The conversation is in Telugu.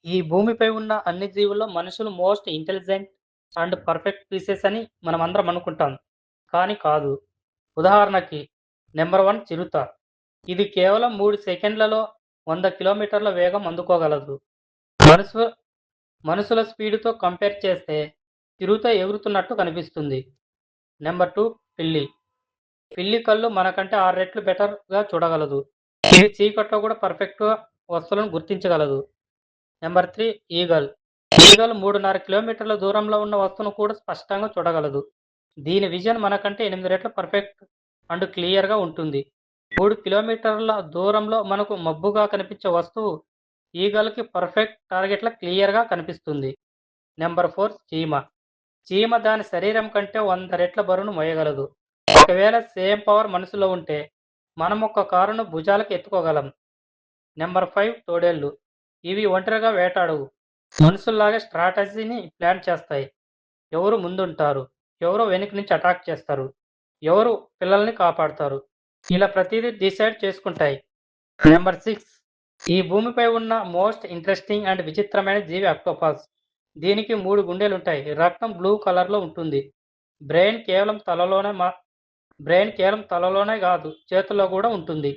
ఈ భూమిపై ఉన్న అన్ని జీవుల్లో మనుషులు most intelligent and perfect species అని మనమందరం అనుకుంటాం. కానీ కాదు. ఉదాహరణకి నంబర్ 1 చిరుత. ఇది కేవలం 3 సెకండ్లలో 100 కిలోమీటర్ల వేగం అందుకోగలదు. మనసు మనుషుల స్పీడుతో కంపేర్ చేస్తే చిరుత ఎగురుతున్నట్టు కనిపిస్తుంది. నంబర్ 2 పిల్లి. పిల్లి కళ్ళు మనకంటే 6 రెట్లు బెటర్‌గా చూడగలదు. ఇది చీకట్లో కూడా పర్ఫెక్ట్‌గా వస్తువులను గుర్తించగలదు. Number 3 eagle. ఈగలు 3.5 కిలోమీటర్ల దూరంలో ఉన్న వస్తువును కూడా స్పష్టంగా చూడగలదు. దీని విజన్ మనకంటే 8 రెట్లు పర్ఫెక్ట్ అండ్ క్లియర్‌గా ఉంటుంది. 3 కిలోమీటర్ల దూరంలో మనకు మబ్బుగా కనిపించే వస్తువు ఈగలకి పర్ఫెక్ట్ టార్గెట్‌లా క్లియర్‌గా కనిపిస్తుంది. నంబర్ 4 చీమ. చీమ దాని శరీరం కంటే 100 రెట్ల బరువును మోయగలదు. ఒకవేళ సేమ్ పవర్ మనిషిలో ఉంటే మనం ఒక కారును భుజాలకు ఎత్తుకోగలం. నంబర్ 5 తోడేళ్ళు. ఇవి ఒంటరిగా వేటాడవు. మనుషుల్లాగే స్ట్రాటజీని ప్లాన్ చేస్తాయి. ఎవరు ముందుంటారు? ఎవరు వెనక నుంచి అటాక్ చేస్తారు? ఎవరు పిల్లల్ని కాపాడుతారు? ఇలా ప్రతీదీ డిసైడ్ చేసుకుంటాయి. నంబర్ 6 ఈ భూమిపై ఉన్న మోస్ట్ ఇంట్రెస్టింగ్ అండ్ విచిత్రమైన జీవి ఆక్టోపస్. దీనికి 3 గుండెలుంటాయి. రక్తం బ్లూ కలర్‌లో ఉంటుంది. బ్రెయిన్ కేవలం తలలోనే మా బ్రెయిన్ కేవలం తలలోనే కాదు చేతుల్లో కూడా ఉంటుంది.